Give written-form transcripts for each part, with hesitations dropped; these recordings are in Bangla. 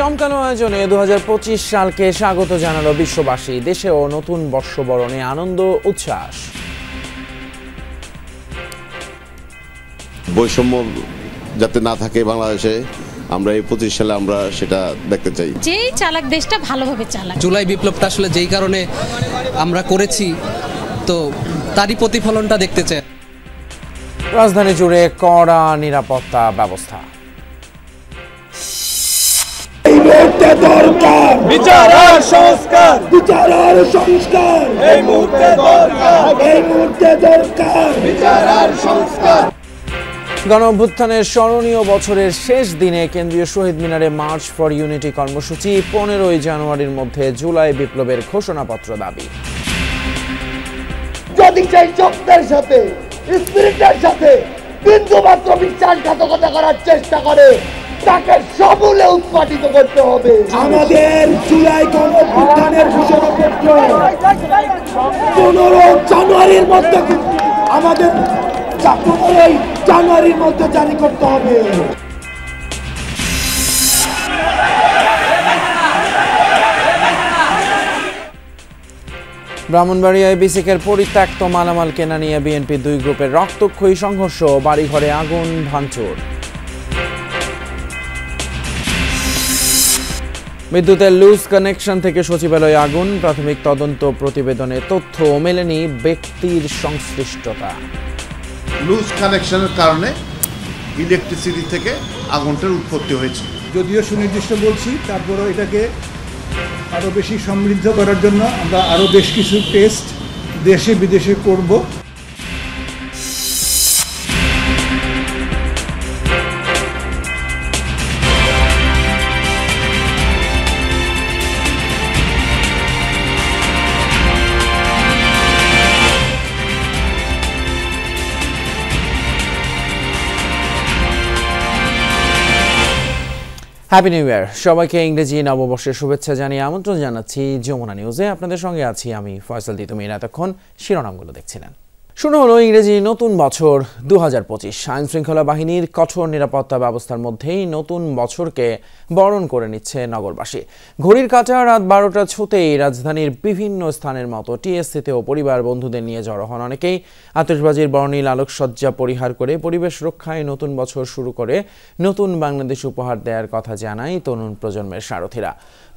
জমকানো আয়োজনে 2025 সালকে স্বাগত জানালো বিশ্ববাসী। দেশেও নতুন বর্ষবরণে আনন্দ উচ্ছ্বাস। বৈষম্য যাতে না থাকে বাংলাদেশে, আমরা এই 25 সালে আমরা সেটা দেখতে চাই। যেই চালাক দেশটা ভালোভাবে চালাক। জুলাই বিপ্লবটা আসলে যেই কারণে আমরা করেছি, তো তারই প্রতিফলনটা দেখতে চাই। রাজধানী জুড়ে কড়া নিরাপত্তা ব্যবস্থা। বিচার আর সংস্কার, বিচার আর সংস্কার, এই মুহূর্তে দরকার, এই মুহূর্তে দরকার বিচার আর সংস্কার। গণঅভ্যুত্থানের স্মরণীয় বছরের শেষ দিনে কেন্দ্রীয় শহীদ মিনারে মার্চ ফর ইউনিটি কর্মসূচি। 15 জানুয়ারির মধ্যে জুলাই বিপ্লবের ঘোষণাপত্র দাবি। যদি সেই শব্দের সাথে, স্পিরিটের সাথে বিন্দুমাত্র বিশ্বাসঘাতকতা করার চেষ্টা করে, তাকে সমূলে উৎপাদিত করতে হবে। আমাদের জুলাই গণঅভ্যুত্থানের ঘোষণাপত্র 15 জানুয়ারির মধ্যে, আমাদের 15 জানুয়ারির মধ্যে জারি করতে হবে। ব্রাহ্মণবাড়িয়ায় বিসিকের পরিত্যক্ত মালামাল কেনা নিয়ে বিএনপি 2 গ্রুপের রক্তক্ষয়ী সংঘর্ষ, বাড়িঘরে আগুন ভাঙচুর। বিদ্যুতের লুজ কানেকশন থেকে সচিবালয়ে আগুন, প্রাথমিক তদন্ত প্রতিবেদনে তথ্য মেলেনি ব্যক্তির সংশ্লিষ্টতা। লুজ কানেকশনের কারণে ইলেকট্রিসিটি থেকে আগুনটার উৎপত্তি হয়েছে। যদিও সুনির্দিষ্ট বলছি, তারপরেও এটাকে আরও বেশি সমৃদ্ধ করার জন্য আমরা আরও বেশ কিছু টেস্ট দেশে বিদেশে করব। হ্যাপি নিউ ইয়ার সবাইকে। ইংরেজি নববর্ষের শুভেচ্ছা জানিয়ে আমন্ত্রণ জানাচ্ছি যমুনা নিউজে। আপনাদের সঙ্গে আছি আমি ফয়সাল তিতুমির। এতক্ষণ শিরোনামগুলো দেখছিলেন। শুরু হলো ইংরেজি নতুন বছর 2025। আইন শৃঙ্খলা বাহিনীর কঠোর নিরাপত্তা ব্যবস্থার মধ্যেই নতুন বছরকে বরণ করে নিচ্ছে নগরবাসী। ঘড়ির কাঁটা রাত 12টা ছুতেই রাজধানীর বিভিন্ন স্থানের মতো টিএসসিতেও পরিবার বন্ধুদের নিয়ে জড়ো হন অনেকেই। আতশবাজির বর্ণিল আলোকসজ্জা পরিহার করে পরিবেশ রক্ষায় নতুন বছর শুরু করে নতুন বাংলাদেশ উপহার দেওয়ার কথা জানায় তরুণ প্রজন্মের সারথীরা।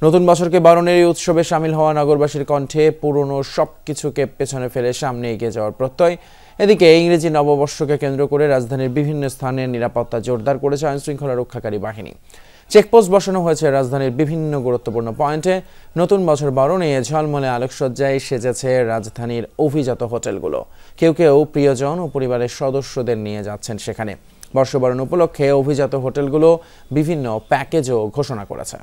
নতুন বছরকে বরণের এই উৎসবে সামিল হওয়া নগরবাসীর কণ্ঠে পুরনো সবকিছুকে পেছনে ফেলে সামনে এগিয়ে যাওয়ার প্রত্যয়। এদিকে ইংরেজি নববর্ষকে কেন্দ্র করে রাজধানীর বিভিন্ন স্থানে নিরাপত্তা জোরদার করেছে আইন শৃঙ্খলা রক্ষাকারী বাহিনী। চেকপোস্ট বসানো হয়েছে রাজধানীর বিভিন্ন গুরুত্বপূর্ণ পয়েন্টে। নতুন বছর বরণে ঝলমলে আলোকসজ্জায় সেজেছে রাজধানীর অভিজাত হোটেলগুলো। কেউ কেউ প্রিয়জন ও পরিবারের সদস্যদের নিয়ে যাচ্ছেন সেখানে। বর্ষবরণ উপলক্ষে অভিজাত হোটেলগুলো বিভিন্ন প্যাকেজও ঘোষণা করেছে।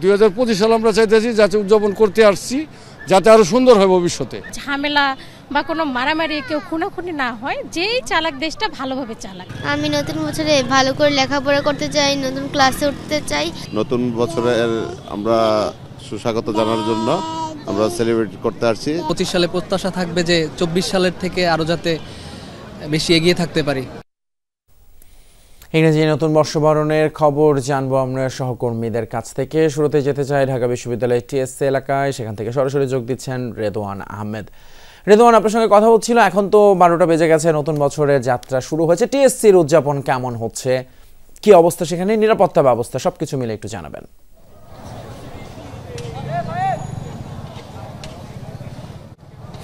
2025 সাল আমরা চাইতেছি যাতে উদযাপন করতে আসছি, যাতে আরো সুন্দর হয় ভবিষ্যতে। ঝামেলা বা কোনো মারামারি, কেউ খুনোখুনি না হয়, যেই চালাক দেশটা ভালোভাবে চালাক। আমি নতুন বছরে ভালো করে লেখাপড়া করতে চাই, নতুন ক্লাসে উঠতে চাই। নতুন বছরের আমরা সুস্বাগত জানার জন্য আমরা সেলিব্রেট করতে আসছি। 25 সালে প্রত্যাশা থাকবে যে 24 সালের থেকে আরো যাতে বেশি এগিয়ে থাকতে পারি। ইংরেজি নতুন বর্ষবরণের খবর জানবো আমরা সহকর্মীদের কাছ থেকে। শুরুতে যেতে চাই ঢাকা বিশ্ববিদ্যালয়ের টিএসসি এলাকায়। সেখান থেকে সরাসরি যোগ দিচ্ছেন রেদওয়ান আহমেদ। রেদওয়ান, আপনার সঙ্গে কথা হচ্ছিল। এখন তো 12টা বেজে গেছে, নতুন বছরের যাত্রা শুরু হয়েছে। টিএসসির উদযাপন কেমন হচ্ছে, কি অবস্থা সেখানে, নিরাপত্তা ব্যবস্থা সবকিছু মিলে একটু জানাবেন।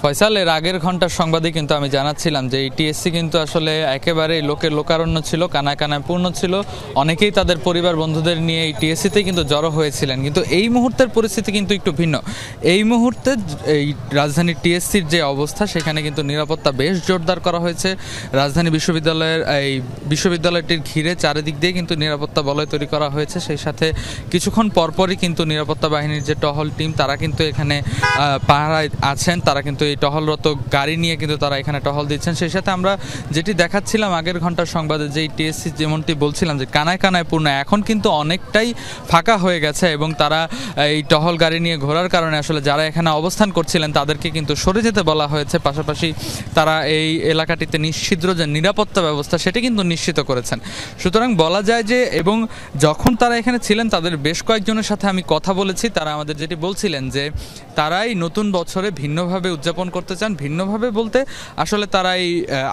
ফয়সাল, এর আগের ঘন্টার সংবাদে কিন্তু আমি জানাচ্ছিলাম যে এই টিএসসি কিন্তু আসলে একেবারেই লোকের লোকারণ্য ছিল, কানায় কানায় পূর্ণ ছিল। অনেকেই তাদের পরিবার বন্ধুদের নিয়ে এই টিএসসিতেই কিন্তু জড়ো হয়েছিলেন। কিন্তু এই মুহূর্তের পরিস্থিতি কিন্তু একটু ভিন্ন। এই মুহূর্তে এই রাজধানীর টিএসসির যে অবস্থা, সেখানে কিন্তু নিরাপত্তা বেশ জোরদার করা হয়েছে। রাজধানী বিশ্ববিদ্যালয়টির ঘিরে চারিদিক দিয়ে কিন্তু নিরাপত্তা বলয় তৈরি করা হয়েছে। সেই সাথে কিছুক্ষণ পরপরই কিন্তু নিরাপত্তা বাহিনীর যে টহল টিম, তারা কিন্তু এখানে পাহারায় আছেন। তারা কিন্তু এই টহলরত গাড়ি নিয়ে কিন্তু তারা এখানে টহল দিচ্ছেন। সেই সাথে আমরা যেটি দেখাচ্ছিলাম আগের ঘন্টার সংবাদে, যে টিএসসি যেমনটি বলছিলাম যে কানায় কানায় পূর্ণ, এখন কিন্তু অনেকটাই ফাঁকা হয়ে গেছে এবং তারা এই টহল গাড়ি নিয়ে ঘোরার কারণে আসলে যারা এখানে অবস্থান করছিলেন তাদেরকে কিন্তু সরে যেতে বলা হয়েছে। পাশাপাশি তারা এই এলাকাটিতে নিশ্চিদ্র যে নিরাপত্তা ব্যবস্থা সেটি কিন্তু নিশ্চিত করেছেন। সুতরাং বলা যায় যে, এবং যখন তারা এখানে ছিলেন তাদের বেশ কয়েকজনের সাথে আমি কথা বলেছি, তারা আমাদের যেটি বলছিলেন যে তারাই নতুন বছরে ভিন্নভাবে উদযাপন করতে চান। ভিন্নভাবে বলতে আসলে তারা এই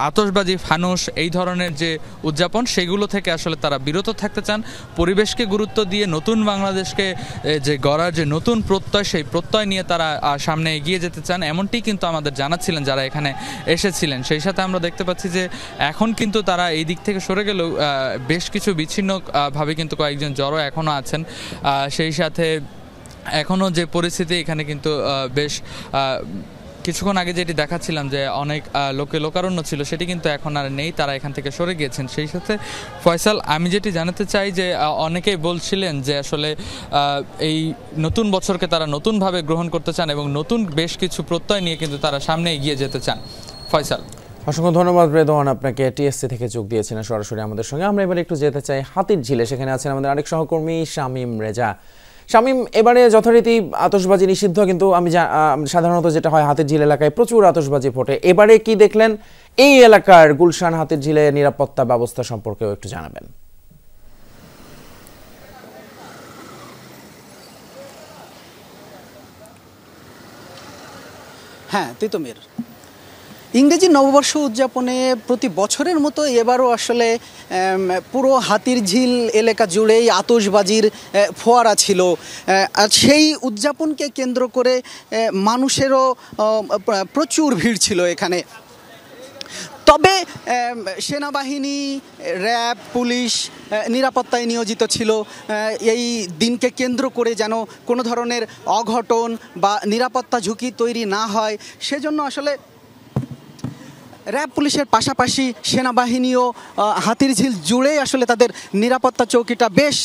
আতশবাজি, ফানুস এই ধরনের যে উদযাপন সেগুলো থেকে আসলে তারা বিরত থাকতে চান। পরিবেশকে গুরুত্ব দিয়ে নতুন বাংলাদেশকে যে গড়ার যে নতুন প্রত্যয়, সেই প্রত্যয় নিয়ে তারা সামনে এগিয়ে যেতে চান, এমনটি কিন্তু আমাদের জানাচ্ছিলেন যারা এখানে এসেছিলেন। সেই সাথে আমরা দেখতে পাচ্ছি যে এখন কিন্তু তারা এই দিক থেকে সরে গেলেও বেশ কিছু বিচ্ছিন্নভাবে কিন্তু কয়েকজন জড়ো এখনও আছেন। সেই সাথে এখনও যে পরিস্থিতি এখানে কিন্তু বেশ কিছুক্ষণ আগে যেটি দেখাচ্ছিলাম যে অনেক লোকারণ্য ছিল, সেটি কিন্তু এখন আর নেই, তারা এখান থেকে সরে গিয়েছেন। সেই সাথে ফয়সাল, আমি যেটি জানাতে চাই যে অনেকেই বলছিলেন যে আসলে এই নতুন বছরকে তারা নতুনভাবে গ্রহণ করতে চান এবং নতুন বেশ কিছু প্রত্যয় নিয়ে কিন্তু তারা সামনে এগিয়ে যেতে চান। ফয়সাল, অসংখ্য ধন্যবাদ রেদওয়ান আপনাকে, টিএসসি থেকে যোগ দিয়েছেন সরাসরি আমাদের সঙ্গে। আমরা এবার একটু যেতে চাই হাতির ঝিলে, সেখানে আছেন আমাদের আরেক সহকর্মী শামীম রেজা। শামীম, এবারে যথারীতি আতশবাজি নিষিদ্ধ, কিন্তু আমি সাধারণত যেটা হয় হাতির ঝিল এলাকায় প্রচুর আতশবাজি ফোটে, এবারে কি দেখলেন এই এলাকার গুলশান হাতির ঝিলে নিরাপত্তা ব্যবস্থা সম্পর্কেও একটু জানাবেন। হ্যাঁ তিতুমির, ইংরেজি নববর্ষ উদযাপনে প্রতি বছরের মতো এবারও আসলে পুরো হাতির ঝিল এলাকা জুড়েই আতশবাজির ফোয়ারা ছিল। আর সেই উদযাপনকে কেন্দ্র করে মানুষেরও প্রচুর ভিড় ছিল এখানে। তবে সেনাবাহিনী, র্যাব, পুলিশ নিরাপত্তায় নিয়োজিত ছিল। এই দিনকে কেন্দ্র করে যেন কোনো ধরনের অঘটন বা নিরাপত্তা ঝুঁকি তৈরি না হয়, সেজন্য আসলে র্যাব, পুলিশের পাশাপাশি সেনাবাহিনীও হাতিরঝিল জুড়ে আসলে তাদের নিরাপত্তা চৌকিটা বেশ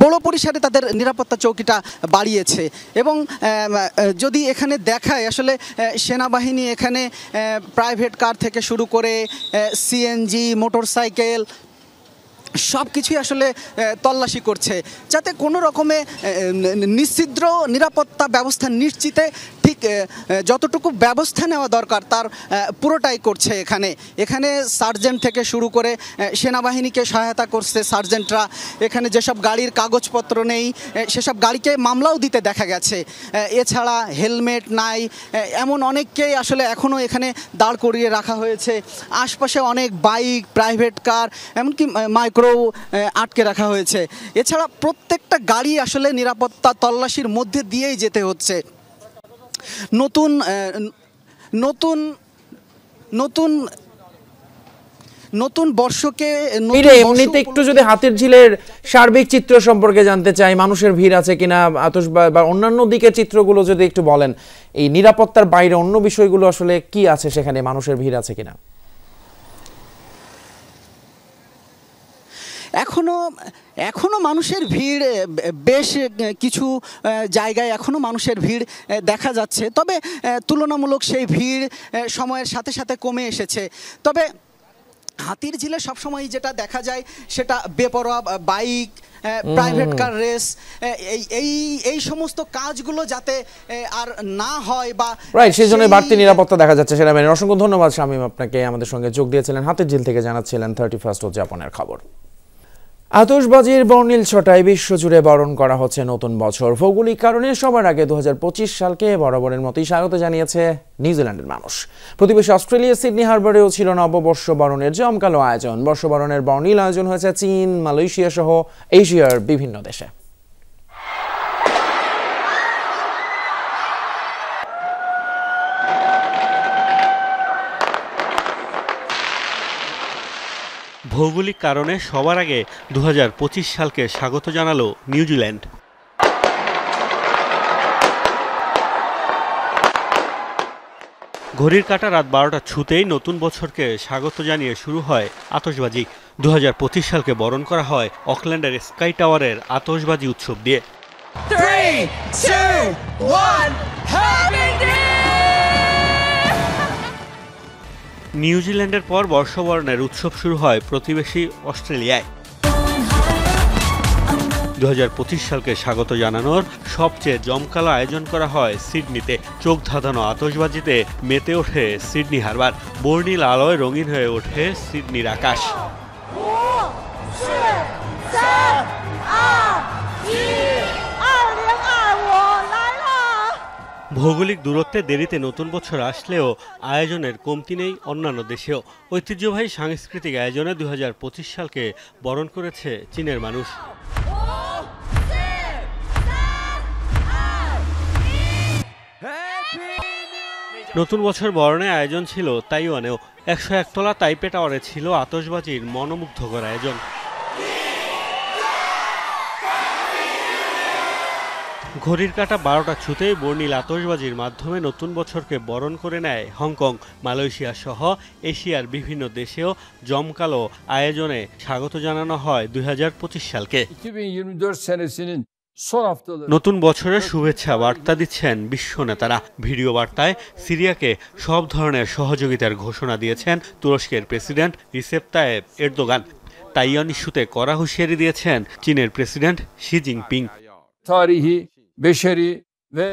বড় পরিসরে তাদের নিরাপত্তা চৌকিটা বাড়িয়েছে। এবং যদি এখানে দেখায়, আসলে সেনাবাহিনী এখানে প্রাইভেট কার থেকে শুরু করে সিএনজি, মোটরসাইকেল সব কিছুই আসলে তল্লাশি করছে, যাতে কোনো রকমে নিশ্চিদ্র নিরাপত্তা ব্যবস্থা নিশ্চিতে ঠিক যতটুকু ব্যবস্থা নেওয়া দরকার তার পুরোটাই করছে। এখানে সার্জেন্ট থেকে শুরু করে সেনাবাহিনীকে সহায়তা করছে সার্জেন্টরা। এখানে যেসব গাড়ির কাগজপত্র নেই সেসব গাড়িকে মামলাও দিতে দেখা গেছে। এছাড়া হেলমেট নাই এমন অনেককেই আসলে এখনও এখানে দাঁড় করিয়ে রাখা হয়েছে। আশপাশে অনেক বাইক, প্রাইভেট কার, এমনকি মাইক্রো আটকে রাখা হয়েছে। এছাড়া প্রত্যেকটা গাড়ি আসলে নিরাপত্তা তল্লাশির মধ্যে দিয়েই যেতে হচ্ছে। নতুন নতুন নতুন নতুন বর্ষকে এমনিতে একটু যদি হাতির ঝিলের সার্বিক চিত্র সম্পর্কে জানতে চাই, মানুষের ভিড় আছে কিনা, আতশবাজি বা অন্যান্য দিকের চিত্রগুলো যদি একটু বলেন, এই নিরাপত্তার বাইরে অন্য বিষয়গুলো আসলে কি আছে সেখানে, মানুষের ভিড় আছে কিনা? এখনো মানুষের ভিড় বেশ কিছু জায়গায় এখনো মানুষের ভিড় দেখা যাচ্ছে। তবে তুলনামূলক সেই ভিড় সময়ের সাথে সাথে কমে এসেছে। তবে হাতির ঝিলে সবসময় যেটা দেখা যায় সেটা বেপরোয়া বাইক, প্রাইভেট কার রেস, এই সমস্ত কাজগুলো যাতে আর না হয় বা সেই জন্য বাড়তি নিরাপত্তা দেখা যাচ্ছে সেনাবাহিনীর। অসংখ্য ধন্যবাদ শামীম আপনাকে, আমাদের সঙ্গে যোগ দিয়েছিলেন, হাতির ঝিল থেকে জানাচ্ছিলেন 31st উদযাপনের খবর। আতশবাজির বর্ণিল ছটায় বিশ্বজুড়ে বরণ করা হচ্ছে নতুন বছর। ভৌগোলিক কারণে সবার আগে 2025 সালকে বরাবরের মতোই স্বাগত জানিয়েছে নিউজিল্যান্ডের মানুষ। প্রতিবেশী অস্ট্রেলিয়া সিডনি হারবারেও ছিল নববর্ষ বরণের জমকালো আয়োজন। বর্ষবরণের বর্ণিল আয়োজন হয়েছে চীন, মালয়েশিয়া সহ এশিয়ার বিভিন্ন দেশে। ভৌগোলিক কারণে সবার আগে 2025 সালকে স্বাগত জানালো নিউজিল্যান্ড। ঘড়ির কাঁটা রাত 12টা ছুতেই নতুন বছরকে স্বাগত জানিয়ে শুরু হয় আতশবাজি। 2025 সালকে বরণ করা হয় অকল্যান্ডের স্কাই টাওয়ারের আতশবাজি উৎসব দিয়ে। 3, 2, 1, Happy New Year! নিউজিল্যান্ডের পর বর্ষবরণের উৎসব শুরু হয় প্রতিবেশী অস্ট্রেলিয়ায়। 2025 সালকে স্বাগত জানানোর সবচেয়ে জমকালো আয়োজন করা হয় সিডনিতে। চোখ ধাঁধানো আতশবাজিতে মেতে ওঠে সিডনি হারবার। বর্ণিল আলোয় রঙিন হয়ে ওঠে সিডনির আকাশ। ভৌগোলিক দূরত্বে দেরিতে নতুন বছর আসলেও আয়োজনের কমতি নেই অন্যান্য দেশেও। ঐতিহ্যবাহী সাংস্কৃতিক আয়োজনে 2025 সালকে বরণ করেছে চীনের মানুষ। নতুন বছর বরণে আয়োজন ছিল তাইওয়ানেও। 101 তলা তাইপে টাওয়ারে ছিল আতশবাজির মনোমুগ্ধকর আয়োজন। ঘড়ির কাঁটা 12টা ছুতেই বর্ণিল আতশবাজির মাধ্যমে নতুন বছরকে বরণ করে নেয় হংকং। মালয়েশিয়া সহ এশিয়ার বিভিন্ন দেশেও জমকালো আয়োজনে স্বাগত জানানো হয় 2025 সালকে। 2024 senesinin son haftaları নতুন বছরের শুভেচ্ছা বার্তা দিচ্ছেন বিশ্ব নেতারা। ভিডিও বার্তায় সিরিয়াকে সব ধরনের সহযোগিতার ঘোষণা দিয়েছেন তুরস্কের president Recep Tayyip Erdogan. Taiwan ইস্যুতে কড়া হুঁশিয়ারি দিয়েছেন চীনের president Xi Jinping. tarihi, beşeri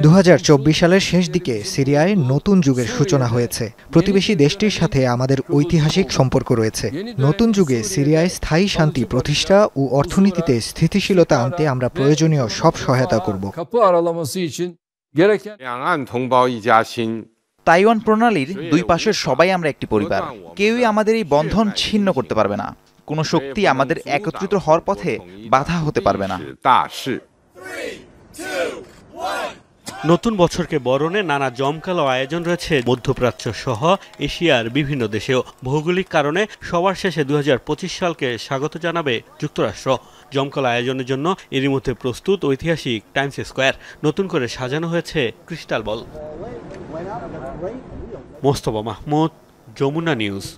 2024 সালের শেষ দিকে সিরিয়ায় নতুন যুগের সূচনা হয়েছে। প্রতিবেশী দেশটির সাথে আমাদের ঐতিহাসিক সম্পর্ক রয়েছে। নতুন যুগে সিরিয়ায় স্থায়ী শান্তি প্রতিষ্ঠা ও অর্থনীতিতে স্থিতিশীলতা আনতে আমরা প্রয়োজনীয় সব সহায়তা করব। kapı aralaması için gereken Taiwan প্রণালীর দুই পাশের সবাই আমরা একটি পরিবার। কেউই আমাদের এই বন্ধন ছিন্ন করতে পারবে না। কোনো শক্তি আমাদের একত্রিত হওয়ার পথে বাধা হতে পারবে না। নতুন বছরকে বরণে নানা জমকালো আয়োজন রয়েছে মধ্যপ্রাচ্য সহ এশিয়ার বিভিন্ন দেশেও। ভৌগোলিক কারণে সবার শেষে 2025 সালকে স্বাগত জানাবে যুক্তরাষ্ট্র। জমকালো আয়োজনের জন্য এরই মধ্যে প্রস্তুত ঐতিহাসিক টাইমস স্কয়ার। নতুন করে সাজানো হয়েছে crystal ball. Mostafa Mahmud, Jamuna news.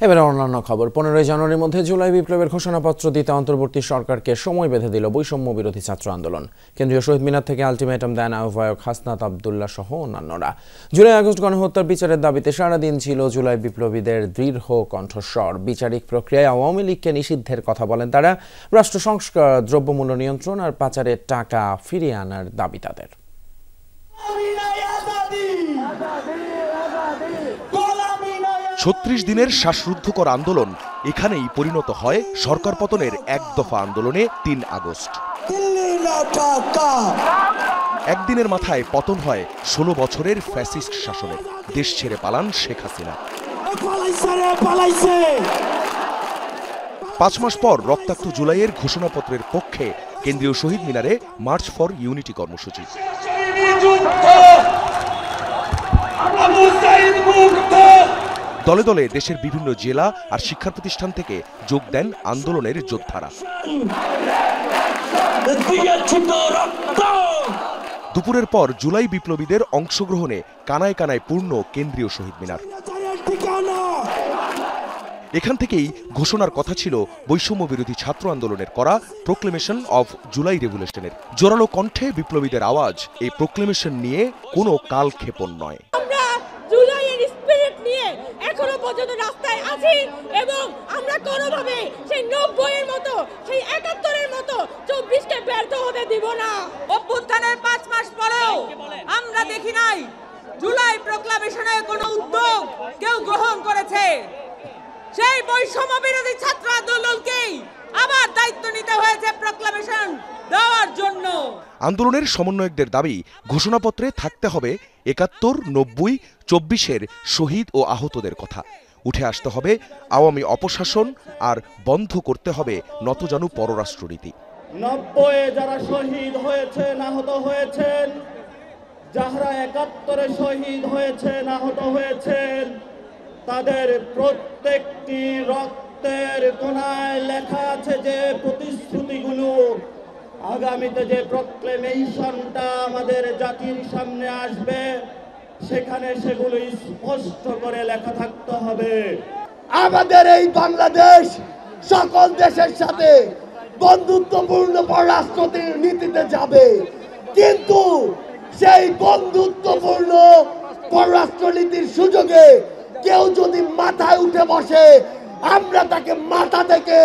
এবারে অন্যান্য খবর। 15 জানুয়ারির মধ্যে জুলাই বিপ্লবের ঘোষণাপত্র দিতে অন্তর্বর্তী সরকারকে সময় বেঁধে দিল বৈষম্য বিরোধী ছাত্র আন্দোলন। কেন্দ্রীয় শহীদ মিনার থেকে আলটিমেটাম দেন আহ্বায়ক হাসনাত আবদুল্লাহ সহ অন্যান্যরা। জুলাই আগস্ট গণহত্যার বিচারের দাবিতে সারাদিন ছিল জুলাই বিপ্লবীদের দৃঢ় কণ্ঠস্বর। বিচারিক প্রক্রিয়ায় আওয়ামী লীগকে নিষিদ্ধের কথা বলেন তারা। রাষ্ট্র সংস্কার, দ্রব্যমূল্য নিয়ন্ত্রণ আর পাচারের টাকা ফিরিয়ে আনার দাবি তাদের। 36 দিনের শ্বাসরুদ্ধকর আন্দোলন এখানেই পরিণত হয় সরকার পতনের এক দফা আন্দোলনে 3 আগস্ট। একদিনের মাথায় পতন হয় 16 বছরের ফ্যাসিস্ট শাসনের। দেশ ছেড়ে পালান শেখ হাসিনা। 5 মাস পর রক্তাক্ত জুলাইয়ের ঘোষণাপত্রের পক্ষে কেন্দ্রীয় শহীদ মিনারে মার্চ ফর ইউনিটি কর্মসূচি। দলে দলে দেশের বিভিন্ন জেলা আর শিক্ষা প্রতিষ্ঠান থেকে যোগ দেন আন্দোলনের যোদ্ধারা। দুপুরের পর জুলাই বিপ্লবীদের অংশগ্রহণে কানায় কানায় পূর্ণ কেন্দ্রীয় শহীদ মিনার। এখান থেকেই ঘোষণার কথা ছিল বৈষম্য বিরোধী ছাত্র আন্দোলনের করা প্রোক্লেমেশন অফ জুলাই রেভলিউশনের। জোরালো কণ্ঠে বিপ্লবীদের আওয়াজ, এই প্রোক্লেমেশন নিয়ে কোনো কালক্ষেপণ নয়। এখনো পর্যন্ত রাস্তায় আছি এবং আমরা কোনোভাবে সেই 90-এর মতো, সেই 71-এর মতো 24কে ব্যর্থ হতে দিব না। অভ্যুত্থানের 5 মাস পরেও আমরা দেখি নাই জুলাই প্রোক্লামেশনে কোনো উদ্যোগ কেউ গ্রহণ করেছে। সেই বৈষম্য বিরোধী ছাত্র আন্দোলনকেই আবার দায়িত্ব নিতে হয়েছে প্রোক্লামেশন দেওয়ার জন্য। আন্দোলনের সমন্বয়কদের দাবি, ঘোষণাপত্রে থাকতে হবে 71, 90, 24-এর শহীদ ও আহতদের কথা। উঠে আসতে হবে আওয়ামী অপশাসন আর বন্ধ করতে হবে নতজানু পররাষ্ট্রনীতি। 90-এ যারা শহীদ হয়েছেন, আহত হয়েছেন, যারা 71-এ শহীদ হয়েছেন, আহত হয়েছেন, তাদের প্রত্যেকটি রক্তের কোণায় লেখা আছে যে প্রতিশ্রুতিগুলো, আগামীতে যে প্রোক্লেমেশনটা আমাদের জাতির সামনে আসবে সেখানে সেগুলো স্পষ্ট করে লেখা থাকতে হবে। আমাদের এই বাংলাদেশ সকল দেশের সাথে বন্ধুত্বপূর্ণ পররাষ্ট্র নীতিতে যাবে, কিন্তু সেই বন্ধুত্বপূর্ণ পররাষ্ট্রনীতির সুযোগে কেউ যদি মাথায় উঠে বসে আমরা তাকে মাথা থেকে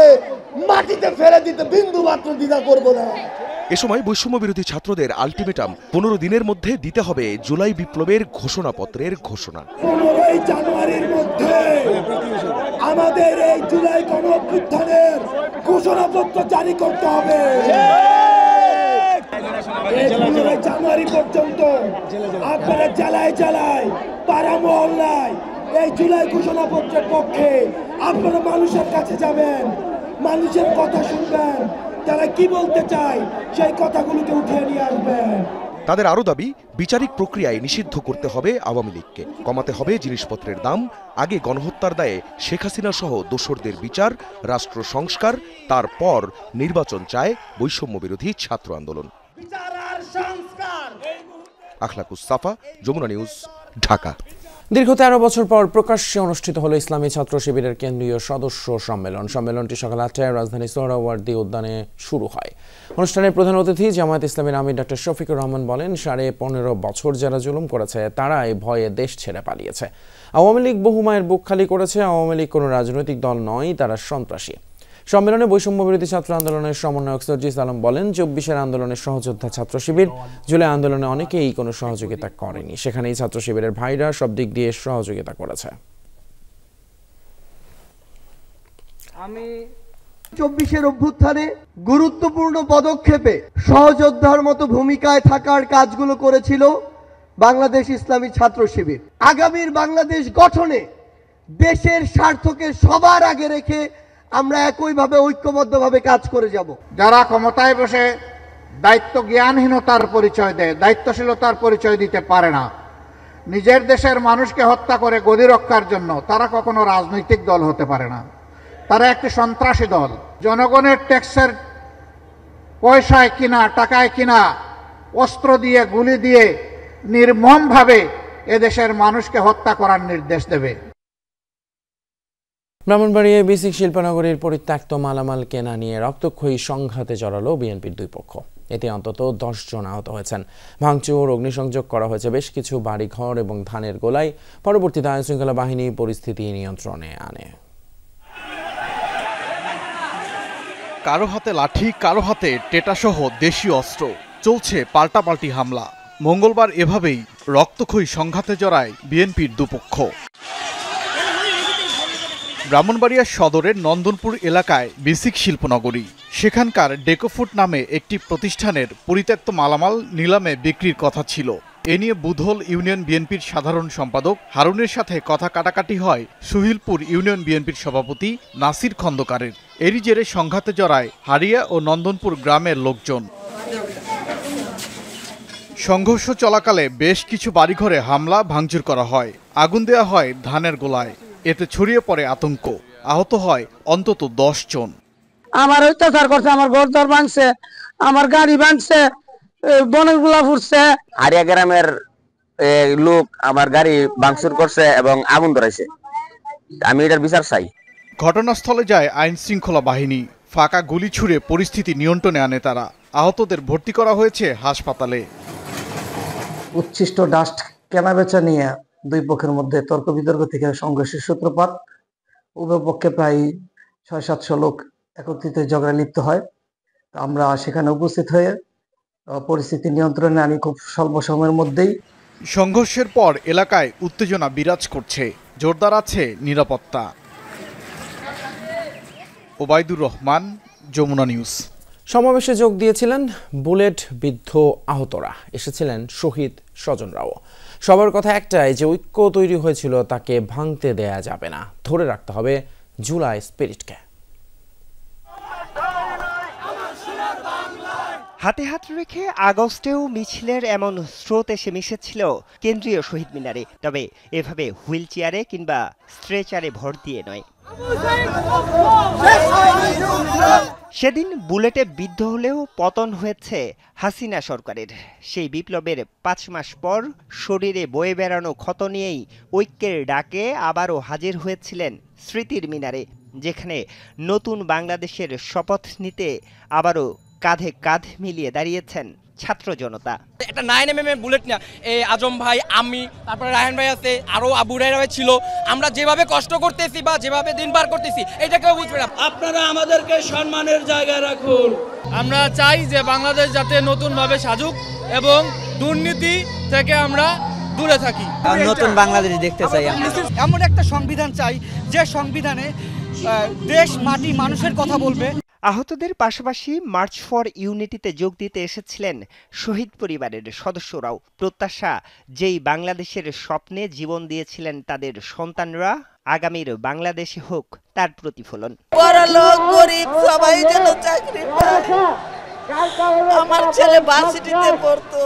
মাটিতে ফেলে দিতে বিন্দু মাত্র দ্বিধা করব না। এ সময় বৈষম্য বিরোধী ছাত্রদের আলটিমেটাম 15 দিনের মধ্যে দিতে হবে জুলাই বিপ্লবের ঘোষণাপত্রের ঘোষণা। 15 জানুয়ারির মধ্যে আমাদের এই জুলাই গণঅভ্যুত্থানের ঘোষণাপত্র জারি করতে হবে। 15 জানুয়ারি পর্যন্ত আপনারা জেলায় জেলায় পাড়া মহল্লায় এই জুলাই ঘোষণাপত্রের পক্ষে আপনারা মানুষের কাছে যাবেন, মানুষের কথা শুনবেন, তারা কি বলতে চায় সেই কথাগুলোকে উঠিয়ে নিয়ে আসবেন। তাদের আরও দাবি বিচারিক প্রক্রিয়ায় নিষিদ্ধ করতে হবে আওয়ামী লীগকে, কমাতে হবে জিনিসপত্রের দাম, আগে গণহত্যার দায়ে শেখ হাসিনা সহ দোসরদের বিচার, রাষ্ট্র সংস্কার, তারপর নির্বাচন চায় বৈষম্য বিরোধী ছাত্র আন্দোলন। আখলাকুস সাফা, যমুনা নিউজ, ঢাকা। দীর্ঘ 13 বছর পর প্রকাশ্যে অনুষ্ঠিত হলো ইসলামী ছাত্র শিবিরের কেন্দ্রীয় সদস্য সম্মেলন। সম্মেলনটি সকাল 8টায় রাজধানী সোহরাওয়ার্দী উদ্যানে শুরু হয়। অনুষ্ঠানের প্রধান অতিথি জামায়াত ইসলামীর আমির ডক্টর শফিকুর রহমান বলেন, 15.5 বছর যারা জুলুম করেছে তারাই ভয়ে দেশ ছেড়ে পালিয়েছে। আওয়ামী লীগ বহু মায়ের বুক খালি করেছে। আওয়ামী লীগ কোনো রাজনৈতিক দল নয়, তারা সন্ত্রাসী। সম্মেলনে বৈষম্য বিরোধী ছাত্র আন্দোলনের সমন্বয়ক সরজিস আলম বলেন, 24-এর আন্দোলনের সহযোদ্ধা ছাত্র শিবির, জুলাই আন্দোলনে অনেকেই কোনো সহযোগিতা করেনি, সেখানেই ছাত্র শিবিরের ভাইরা সব দিক দিয়ে সহযোগিতা করেছে। আমি 24-এর অভ্যুত্থানে গুরুত্বপূর্ণ পদক্ষেপে সহযোদ্ধার মতো ভূমিকায় থাকার কাজগুলো করেছিল বাংলাদেশ ইসলামী ছাত্র শিবির। আগামীর বাংলাদেশ গঠনে দেশের স্বার্থকে সবার আগে রেখে আমরা একইভাবে ঐক্যবদ্ধভাবে কাজ করে যাব। যারা ক্ষমতায় বসে দায়িত্ব জ্ঞানহীনতার পরিচয় দেয়, দায়িত্বশীলতার পরিচয় দিতে পারে না, নিজের দেশের মানুষকে হত্যা করে গদি রক্ষার জন্য, তারা কখনো রাজনৈতিক দল হতে পারে না। তারা একটি সন্ত্রাসী দল। জনগণের ট্যাক্সের পয়সায় কিনা, টাকায় কিনা, অস্ত্র দিয়ে, গুলি দিয়ে নির্মমভাবে এদেশের মানুষকে হত্যা করার নির্দেশ দেবে। ব্রাহ্মণবাড়িয়ায় বিসিক শিল্পনগরীর পরিত্যক্ত মালামাল কেনা নিয়ে রক্তক্ষয়ী সংঘাতে জড়ালো বিএনপির দুই পক্ষ। এতে অন্তত 10 জন আহত হয়েছেন। ভাঙচুর, অগ্নিসংযোগ করা হয়েছে বেশ কিছু বাড়িঘর এবং ধানের গোলায়। পরবর্তীতে আইনশৃঙ্খলা বাহিনী পরিস্থিতি নিয়ন্ত্রণে আনে। কারো হাতে লাঠি, কারো হাতে টেটাসহ দেশীয় অস্ত্র, চলছে পাল্টাপাল্টি হামলা। মঙ্গলবার এভাবেই রক্তক্ষয়ী সংঘাতে জড়ায় বিএনপির দুপক্ষ। ব্রাহ্মণবাড়িয়া সদরের নন্দনপুর এলাকায় বিসিক শিল্পনগরী, সেখানকার ডেকোফুড নামে একটি প্রতিষ্ঠানের পরিত্যক্ত মালামাল নিলামে বিক্রির কথা ছিল। এ নিয়ে বুধল ইউনিয়ন বিএনপির সাধারণ সম্পাদক হারুনের সাথে কথা কাটাকাটি হয় সুহিলপুর ইউনিয়ন বিএনপির সভাপতি নাসির খন্দকারের। এরই জেরে সংঘাতে জড়ায় হারিয়া ও নন্দনপুর গ্রামের লোকজন। সংঘর্ষ চলাকালে বেশ কিছু বাড়িঘরে হামলা ভাঙচুর করা হয়, আগুন দেওয়া হয় ধানের গোলায়। এতে ছড়িয়ে পড়ে আতঙ্ক, আহত হয় অন্তত 10 জন। আমার অত্যাচার করছে, আমার ঘরদর ভাঙছে, আমার গাড়ি ভাঙছে, বনের গুলা ফুটছে। হারিয়া গ্রামের লোক আমার গাড়ি ভাঙচুর করছে এবং আগুন ধরাইছে। আমি এটার বিচার চাই। ঘটনাস্থলে যায় আইন শৃঙ্খলা বাহিনী, ফাঁকা গুলি ছুড়ে পরিস্থিতি নিয়ন্ত্রণে আনে তারা। আহতদের ভর্তি করা হয়েছে হাসপাতালে। উচ্ছিষ্ট ডাস্ট কেনাবেচা নিয়ে দুই পক্ষের মধ্যে তর্ক বিতর্ক থেকে সংঘর্ষের সূত্রপাত। উভয় পক্ষে প্রায় 600-700 লোক একত্রিত ঝগড়া লিপ্ত হয়। আমরা সেখানে উপস্থিত হয়ে পরিস্থিতি নিয়ন্ত্রণে আনি খুব স্বল্প সময়ের মধ্যেই। সংঘর্ষের পর এলাকায় উত্তেজনা বিরাজ করছে, জোরদার আছে নিরাপত্তা। ওবায়দুর রহমান, যমুনা নিউজ। সমাবেশে যোগ দিয়েছিলেন বুলেট বিদ্ধ আহতরা, এসেছিলেন শহীদ স্বজনরাও। সবার কথা একটাই, যে ঐক্য তৈরি হয়েছিল তাকে ভাঙতে দেয়া যাবে না, ধরে রাখতে হবে জুলাই স্পিরিটকে। হাতে হাত রেখে আগস্টেও মিছিলের এমন স্রোত এসে মিশেছিল কেন্দ্রীয় শহীদ মিনারে, তবে এভাবে হুইল চেয়ারে কিংবা স্ট্রেচারে ভর দিয়ে নয়। সেদিন বুলেটে বিদ্ধ হলেও পতন হয়েছে হাসিনা সরকারের। সেই বিপ্লবের 5 মাস পর শরীরে বয়ে বেড়ানো ক্ষত নিয়েই ঐক্যের ডাকে আবারও হাজির হয়েছিলেন স্মৃতির মিনারে, যেখানে নতুন বাংলাদেশের শপথ নিতে আবারও কাঁধে কাঁধ মিলিয়ে দাঁড়িয়েছেন ছাত্র জনতা। একটা 9mm বুলেট না এই আজম ভাই, আমি, তারপরে রায়হান ভাই আছে, আরো আবু রায়রা ভাই ছিল, আমরা যেভাবে কষ্ট করতেছি বা যেভাবে দিন পার করতেছি এটা কেউ বুঝবে না। আপনারা আমাদেরকে সম্মানের জায়গায় রাখুন। আমরা চাই যে বাংলাদেশ যাতে নতুনভাবে সাজুক এবং দুর্নীতি থেকে আমরা দূরে থাকি। নতুন বাংলাদেশ দেখতে চাই। এমন একটা সংবিধান চাই যে সংবিধানে দেশ, মাটি, মানুষের কথা বলবে। আহতদের পাশাপাশি মার্চ ফর ইউনিটিতে যোগ দিতে এসেছিলেন শহীদ পরিবারের সদস্যরাও। প্রত্যাশা, যেই বাংলাদেশের স্বপ্নে জীবন দিয়েছিলেন তাদের সন্তানরা, আগামীর বাংলাদেশে হোক তার প্রতিফলন। বড়লোক গরিব সবাই যেন চাকরি পায়। আমার ছেলে ভার্সিটিতে পড়তো,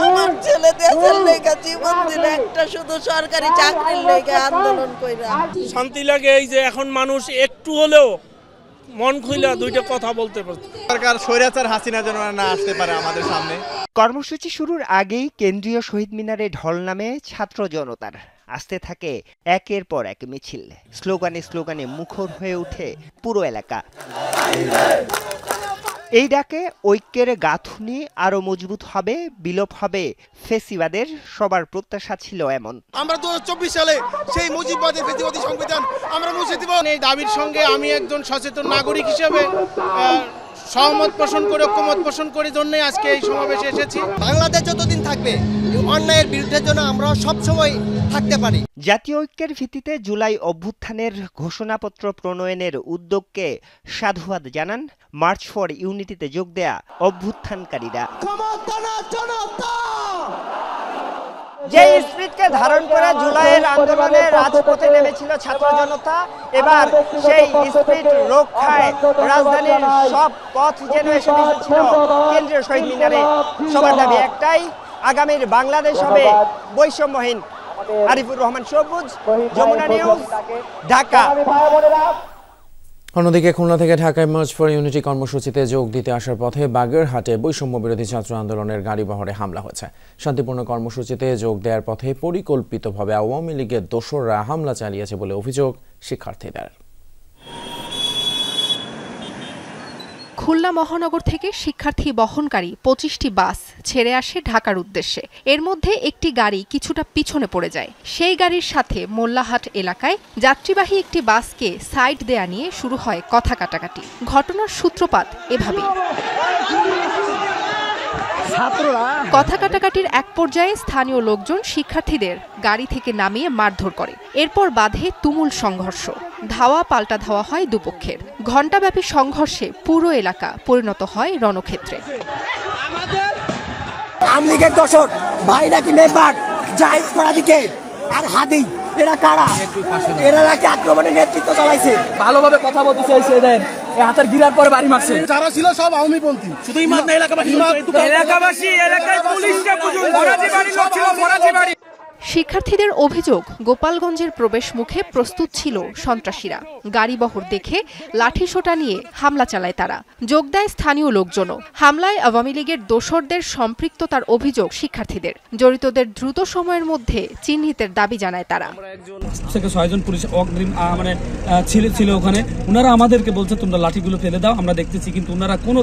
আমার ছেলে দেশের লেগে জীবন দিল, একটা শুধু সরকারি চাকরির লেগে আন্দোলন কইরা। শান্তি লাগে এই যে এখন মানুষ একটু হলেও মন খুইলা দুইটা কথা বলতে পারছে। সরকার স্বৈরাচার হাসিনা যেন না আসতে পারে আমাদের সামনে। কর্মসূচি শুরুর আগেই কেন্দ্রীয় শহীদ মিনারে ঢল নামে ছাত্র জনতার। আসতে থাকে একের পর এক মিছিল, স্লোগানে স্লোগানে মুখর হয়ে ওঠে পুরো এলাকা। এই ডাকে ঐক্যের গাঁথুনি আরো মজবুত হবে, বিলোপ হবে ফেসিবাদের, সবার প্রত্যাশা ছিল এমন। আমরা 2024 সালে সেই মুজিববাদী ফেসিবাদী সংবিধান আমরা মুছে দিব। এই দাবির সঙ্গে আমি একজন সচেতন নাগরিক হিসেবে সহমত পোষণ করে, ঐক্যমত পোষণ করে জন্যই আজকে এই সমাবেশে এসেছি। বাংলাদেশ যতদিন থাকবে অন্যায়ের বিরুদ্ধে যেন আমরা সবসময় থাকতে পারি। জাতীয় ঐক্যের ভিত্তিতে জুলাই অভ্যুত্থানের ঘোষণাপত্র প্রণয়নের উদ্যোগকে সাধুবাদ জানান মার্চ ফর ইউনিটিতে যোগ দেয়া অভ্যুত্থানকারীরা। যে স্পিরিটকে ধারণ করে জুলাইয়ের আন্দোলনে রাজপথে নেমেছিল ছাত্র জনতা, এবার সেই স্পিরিট রক্ষায় রাজধানীর সব পথ যেন এসে মিশেছিল কেন্দ্রীয় শহীদ মিনারে। সবার দাবি একটাই, আগামীর বাংলাদেশ হবে বৈষম্যহীন। আরিফুর রহমান সবুজ, যমুনা নিউজ, ঢাকা। অন্যদিকে খুলনা থেকে ঢাকায় মার্চ ফর ইউনিটি কর্মসূচিতে যোগ দিতে আসার পথে বাগেরহাটে বৈষম্য বিরোধী ছাত্র আন্দোলনের গাড়িবহরে হামলা হয়েছে। শান্তিপূর্ণ কর্মসূচিতে যোগ দেওয়ার পথে পরিকল্পিতভাবে আওয়ামী লীগের দোসররা হামলা চালিয়েছে বলে অভিযোগ শিক্ষার্থীদের। খুলনা মহানগর থেকে শিক্ষার্থী বহনকারী 25টি বাস ছেড়ে আসে ঢাকার উদ্দেশ্যে। এর মধ্যে একটি গাড়ি কিছুটা পিছনে পড়ে যায়। সেই গাড়ির সাথে মোল্লাহাট এলাকায় যাত্রীবাহী একটি বাসকে সাইড দেয়া নিয়ে শুরু হয় কথা কাটাকাটি। ঘটনার সূত্রপাত এভাবেই। কথা কাটাকাটির এক পর্যায়ে স্থানীয় লোকজন শিক্ষার্থীদের গাড়ি থেকে নামিয়ে মারধর করে। এরপর বাধে তুমুল সংঘর্ষ। ধাওয়া পাল্টা ধাওয়া হয় দুপক্ষের। ঘণ্টাব্যাপী সংঘর্ষে পুরো এলাকা পরিণত হয় রণক্ষেত্রে। আওয়ামী লীগের দোসর ভাই নাকি মেম্বার জাহিদ ফরাদিকে আর হাদি, এরা কারা? এরা নাকি আক্রমণের নেতৃত্ব চালাইছে। ভালোভাবে কথা বলতে চাইছে, দেন এই হাতের গিরার পরে বাড়ি মারছে। যারা ছিল সব আওয়ামীপন্থী, শুধুই মাত না এলাকাবাসী, এলাকায় পুলিশকে বুঝুন, ফরাজি বাড়ি লোক ছিল, ফরাজি বাড়ি। শিক্ষার্থীদের অভিযোগ, গোপালগঞ্জের প্রবেশ মুখে প্রস্তুত ছিল সন্ত্রাসীরা। গাড়িবহর দেখে লাঠিসোঁটা নিয়ে হামলা চালায় তারা। যোগ দেয় স্থানীয় লোকজনও। হামলায় আওয়ামী লীগের দোসরদের সম্পৃক্ততার অভিযোগ শিক্ষার্থীদের। জড়িতদের দ্রুত সময়ের মধ্যে চিহ্নিতের দাবি জানায় তারা। 6জন পুলিশ অগ্রিম ছিল ওখানে। ওনারা আমাদেরকে বলছে তোমরা লাঠিগুলো ফেলে দাও, আমরা দেখতেছি, কিন্তু ওনারা কোনো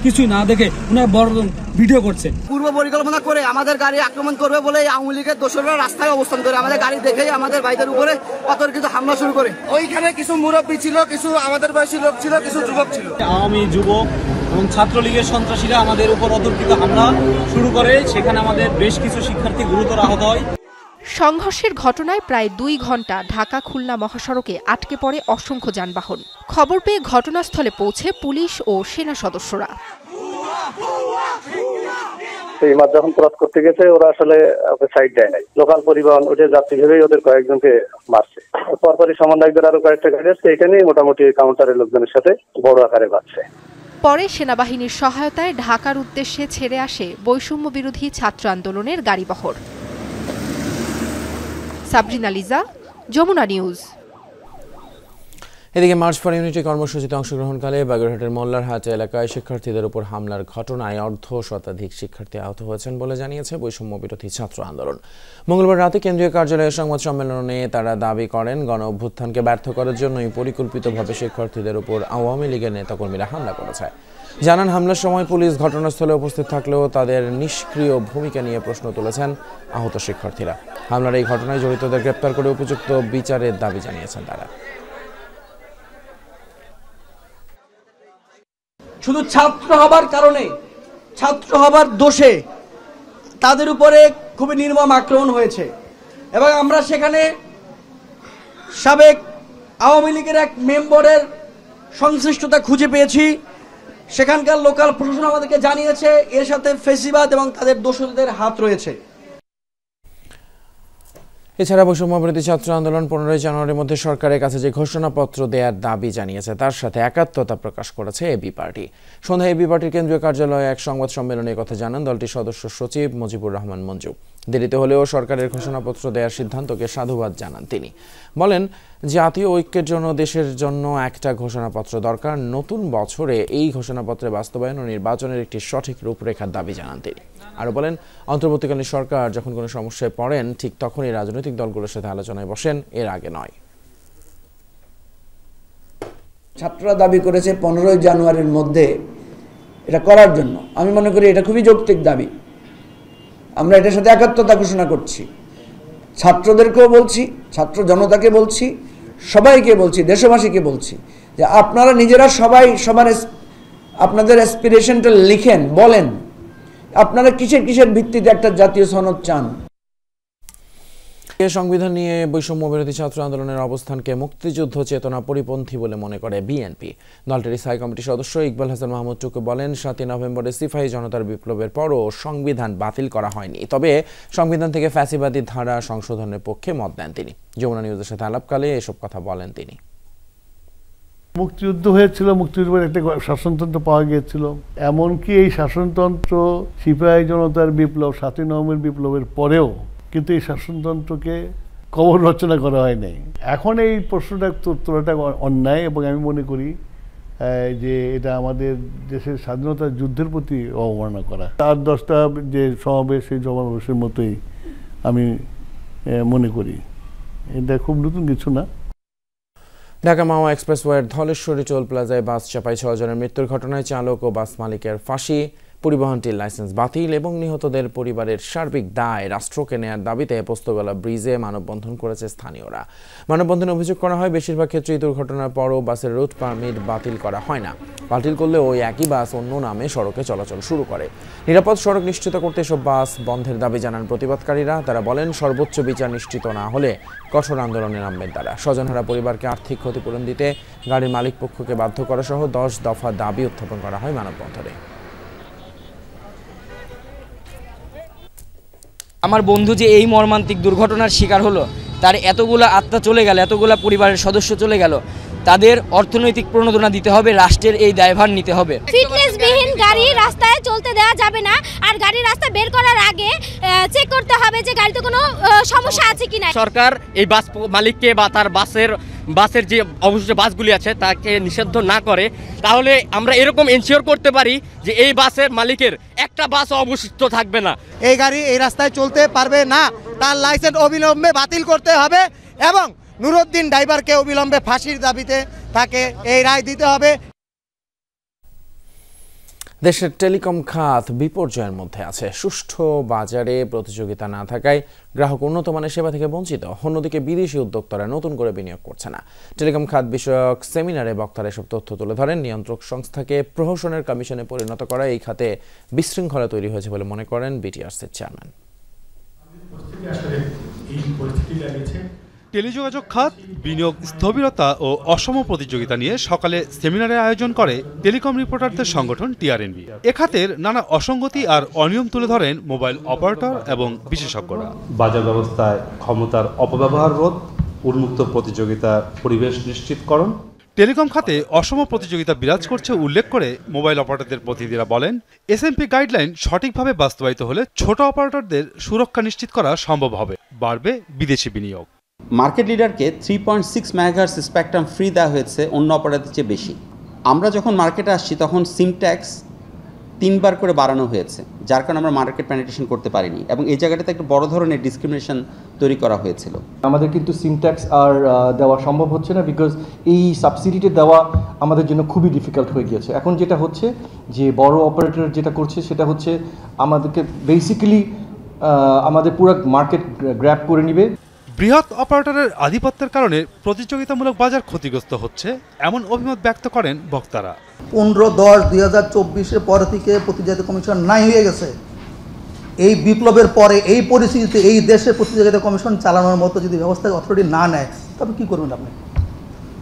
কিছুই না দেখে ওনারা বড় ভিডিও করছে। পূর্ব পরিকল্পনা করে আমাদের গাড়ি আক্রমণ করবে বলে আওয়ামী লীগের দোসররা রাস্তায় অবস্থান করে আমাদের গাড়ি দেখেই আমাদের ভাইদের উপরে অতর্কিত হামলা শুরু করে। ওইখানে কিছু মুরব্বী ছিল, কিছু আমাদের বয়সী লোক ছিল, কিছু যুবক ছিল। আওয়ামী যুবক এবং ছাত্রলীগের সন্ত্রাসীরা আমাদের উপর অতর্কিত হামলা শুরু করে। সেখানে আমাদের বেশ কিছু শিক্ষার্থী গুরুতর আহত হয়। সংঘর্ষের ঘটনায় প্রায় 2 ঘণ্টা ঢাকা খুলনা মহাসড়কে আটকে পড়ে অসংখ্য যানবাহন। খবর পেয়ে ঘটনাস্থলে পৌঁছে পুলিশ ও সেনা সদস্যরা। মাঠ যখন ক্রস করতে গেছে ওরা আসলে সাইড দেয় নাই, লোকাল পরিবহন ওঠে যাত্রী ভেবেই ওদের কয়েকজনকে মারছে। পরপরই সমন্বয়কদের আরো কয়েকটা গাড়ি আসছে, এখানে মোটামুটি কাউন্টারের লোকজনের সাথে বড় আকারে বাড়ছে। পরে সেনাবাহিনীর সহায়তায় ঢাকার উদ্দেশ্যে ছেড়ে আসে বৈষম্য বিরোধী ছাত্র আন্দোলনের গাড়িবহর। সাবরিনা লিজা, যমুনা নিউজ। এদিকে মার্চ ফর ইউনিটি কর্মসূচিতে অংশগ্রহণকালে বাগেরহাটের মোল্লারহাট এলাকায় শিক্ষার্থীদের উপর হামলার ঘটনায় অর্ধশতাধিক শিক্ষার্থী আহত হয়েছেন বলে জানিয়েছে বৈষম্য বিরোধী ছাত্র আন্দোলন। মঙ্গলবার রাতে কেন্দ্রীয় কার্যালয়ে সংবাদ সম্মেলনে তারা দাবি করেন, গণ অভ্যুত্থানকে ব্যর্থ করার জন্যই পরিকল্পিতভাবে শিক্ষার্থীদের উপর আওয়ামী লীগের নেতাকর্মীরা হামলা করেছে। জানান, হামলার সময় পুলিশ ঘটনাস্থলে উপস্থিত থাকলেও তাদের নিষ্ক্রিয় ভূমিকা নিয়ে প্রশ্ন তুলেছেন আহত শিক্ষার্থীরা। হামলার এই ঘটনায় জড়িতদের গ্রেপ্তার করে উপযুক্ত বিচারের দাবি জানিয়েছেন তারা। শুধু ছাত্র হবার কারণে, ছাত্র হবার দোষে তাদের উপরে খুবই নির্মম আক্রমণ হয়েছে এবং আমরা সেখানে সাবেক আওয়ামী লীগের এক মেম্বারের সংশ্লিষ্টতা খুঁজে পেয়েছি। সেখানকার লোকাল প্রশাসন আমাদেরকে জানিয়েছে এর সাথে ফেসিবাদ এবং তাদের দোষীদের হাত রয়েছে। এছাড়া বৈষম্য বিরোধী ছাত্র আন্দোলন 15 জানুয়ারির মধ্যে সরকারের কাছে যে ঘোষণাপত্র দেওয়ার দাবি জানিয়েছে তার সাথে একাত্মতা প্রকাশ করেছে এবি পার্টি। সন্ধ্যায় এবি পার্টির কেন্দ্রীয় কার্যালয়ে এক সংবাদ সম্মেলনে কথা জানান দলটির সদস্য সচিব মুজিবুর রহমান মঞ্জু। দেরিতে হলেও সরকারের ঘোষণাপত্র দেওয়ার সিদ্ধান্তকে সাধুবাদ জানান তিনি। বলেন, জাতীয় ঐক্যের জন্য দেশের জন্য একটা ঘোষণাপত্র দরকার। নতুন বছরে এই ঘোষণাপত্রে বাস্তবায়ন ও নির্বাচনের একটি সঠিক রূপরেখার দাবি জানান তিনি। আরও বলেন, অন্তর্বর্তীকালীন সরকার যখন কোনো সমস্যায় পড়েন ঠিক তখনই রাজনৈতিক দলগুলোর সাথে আলোচনায় বসেন, এর আগে নয়। ছাত্ররা দাবি করেছে 15 জানুয়ারির মধ্যে এটা করার জন্য। আমি মনে করি এটা খুবই যৌক্তিক দাবি। আমরা এটার সাথে একাত্মতা ঘোষণা করছি। ছাত্রদেরকেও বলছি, ছাত্র জনতাকে বলছি, সবাইকে বলছি, দেশবাসীকে বলছি যে আপনারা নিজেরা সবাই সবার আপনাদের অ্যাসপিরেশনটা লিখেন, বলেন আপনারা কিসের ভিত্তিতে একটা জাতীয় সনদ চান। সংবিধান নিয়ে বৈষম্য বিরোধী ছাত্র আন্দোলনের অবস্থানকে মুক্তিযুদ্ধ চেতনা পরিপন্থী বলে মনে করে বিএনপি। দলটির স্থায়ী কমিটির সদস্য ইকবাল হাসান মাহমুদ টুকু বলেন, 7 নভেম্বরে সিপাহী জনতার বিপ্লবের পরও সংবিধান বাতিল করা হয়নি, তবে সংবিধান থেকে ফ্যাসিবাদী ধারা সংশোধনের পক্ষে মত দেন তিনি। যমুনা নিউজের সাথে আলাপকালে এসব কথা বলেন তিনি। মুক্তিযুদ্ধ হয়েছিল, মুক্তিযুদ্ধের একটা শাসনতন্ত্র পাওয়া গিয়েছিল, এমনকি এই শাসনতন্ত্র সিপাহী জনতার বিপ্লব 7 নভেম্বর বিপ্লবের পরেও কিন্তু এই শাসনতন্ত্রকে কবর রচনা করা হয় নাই। এখন এই প্রশ্নটা তোলাটা অন্যায় এবং আমি মনে করি যে এটা আমাদের দেশের স্বাধীনতা যুদ্ধের প্রতি অবমাননা করা। 8-10টা যে সমাবেশ, সেই সমাবেশের মতোই আমি মনে করি। এটা খুব নতুন কিছু না। ঢাকা মাওয়া এক্সপ্রেসওয়ের ধলেশ্বরী টোল প্লাজায় বাস চাপায় 6 জনের মৃত্যুর ঘটনায় চালক ও বাস মালিকের ফাঁসি, পরিবহনটির লাইসেন্স বাতিল এবং নিহতদের পরিবারের সার্বিক দায় রাষ্ট্রকে নেয়ার দাবিতে পোস্তগোলা ব্রিজে মানববন্ধন করেছে স্থানীয়রা। মানববন্ধনে অভিযোগ করা হয়, বেশিরভাগ ক্ষেত্রেই দুর্ঘটনার পরও বাসের রুট পারমিট বাতিল করা হয় না। বাতিল করলে ওই একই বাস অন্য নামে সড়কে চলাচল শুরু করে। নিরাপদ সড়ক নিশ্চিত করতে এসব বাস বন্ধের দাবি জানান প্রতিবাদকারীরা। তারা বলেন, সর্বোচ্চ বিচার নিশ্চিত না হলে কঠোর আন্দোলনে নামবেন তারা। স্বজনহারা পরিবারকে আর্থিক ক্ষতিপূরণ দিতে গাড়ির মালিক পক্ষকে বাধ্য করা সহ 10 দফা দাবি উত্থাপন করা হয় মানববন্ধনে। আমার বন্ধু যে এই মর্মান্তিক দুর্ঘটনার শিকার হলো, তার এতগুলো আত্মা চলে গেল, এতগুলো পরিবারের সদস্য চলে গেল, তাদের অর্থনৈতিক প্রণোদনা দিতে হবে, রাষ্ট্রের এই দায়ভার নিতে হবে। ফিটনেসবিহীন গাড়ি রাস্তায় চলতে দেওয়া যাবে না, আর গাড়ি রাস্তা বের করার আগে চেক করতে হবে যে গাড়িতে কোনো সমস্যা আছে কিনা। সরকার এই বাস মালিককে বা তার বাসের যে অবশিষ্ট বাসগুলি আছে তাকে নিষিদ্ধ না করে, তাহলে আমরা এরকম এনশিওর করতে পারি যে এই বাসের মালিকের একটা বাস অবশিষ্ট থাকবে না। এই গাড়ি এই রাস্তায় চলতে পারবে না, তার লাইসেন্স অবিলম্বে বাতিল করতে হবে এবং নুরুদ্দিন ড্রাইভারকে অবিলম্বে ফাঁসির দাবিতে তাকে এই রায় দিতে হবে। দেশের টেলিকম খাত বিপর্যয়ের মধ্যে আছে। সুষ্ঠু বাজারে প্রতিযোগিতা না থাকায় গ্রাহক উন্নত মানের সেবা থেকে বঞ্চিত। অন্যদিকে বিদেশি উদ্যোক্তারা নতুন করে বিনিয়োগ করছে না। টেলিকম খাত বিষয়ক সেমিনারে বক্তারা এসব তথ্য তুলে ধরেন। নিয়ন্ত্রক সংস্থাকে প্রহসনের কমিশনে পরিণত করা এই খাতে বিশৃঙ্খলা তৈরি হয়েছে বলে মনে করেন বিটিআরসির চেয়ারম্যান। টেলিযোগাযোগ খাত বিনিয়োগ স্থবিরতা ও অসম প্রতিযোগিতা নিয়ে সকালে সেমিনারের আয়োজন করে টেলিকম রিপোর্টারদের সংগঠন টিআরএনবি। এ খাতের নানা অসঙ্গতি আর অনিয়ম তুলে ধরেন মোবাইল অপারেটর এবং বিশেষজ্ঞরা। বাজার ব্যবস্থায় ক্ষমতার অপব্যবহার রোধ, উন্মুক্ত প্রতিযোগিতার পরিবেশ নিশ্চিতকরণ। টেলিকম খাতে অসম প্রতিযোগিতা বিরাজ করছে উল্লেখ করে মোবাইল অপারেটরদের প্রতিনিধিরা বলেন, এসএমপি গাইডলাইন সঠিকভাবে বাস্তবায়িত হলে ছোট অপারেটরদের সুরক্ষা নিশ্চিত করা সম্ভব হবে, বাড়বে বিদেশি বিনিয়োগ। মার্কেট লিডারকে 3.6 মেগাহার্টজ স্পেকট্রাম ফ্রি দেওয়া হয়েছে অন্য অপারেটরের চেয়ে বেশি। আমরা যখন মার্কেটে আসছি তখন সিম ট্যাক্স 3 বার করে বাড়ানো হয়েছে, যার কারণে আমরা মার্কেট পেনিট্রেশন করতে পারিনি এবং এই জায়গাটাতে একটা বড় ধরনের ডিসক্রিমিনেশন তৈরি করা হয়েছিল। আমাদের কিন্তু সিম ট্যাক্স আর দেওয়া সম্ভব হচ্ছে না, বিকজ এই সাবসিডিটা দেওয়া আমাদের জন্য খুবই ডিফিকাল্ট হয়ে গিয়েছে। এখন যেটা হচ্ছে যে বড় অপারেটর যেটা করছে সেটা হচ্ছে আমাদেরকে বেসিক্যালি আমাদের পুরো মার্কেট গ্র্যাব করে নেবে। বৃহৎ অপারেটরের আধিপত্যের কারণে প্রতিযোগিতামূলক বাজার ক্ষতিগ্রস্ত হচ্ছে এমন অভিমত ব্যক্ত করেন বক্তারা। 15/10/2024 পর থেকে প্রতিযোগিতা কমিশন নাই হয়ে গেছে। এই বিপ্লবের পরে এই পরিস্থিতিতে এই দেশে প্রতিযোগিতা কমিশন চালানোর মতো যদি ব্যবস্থা অথরিটি না নেয় তবে কি করবেন আপনি?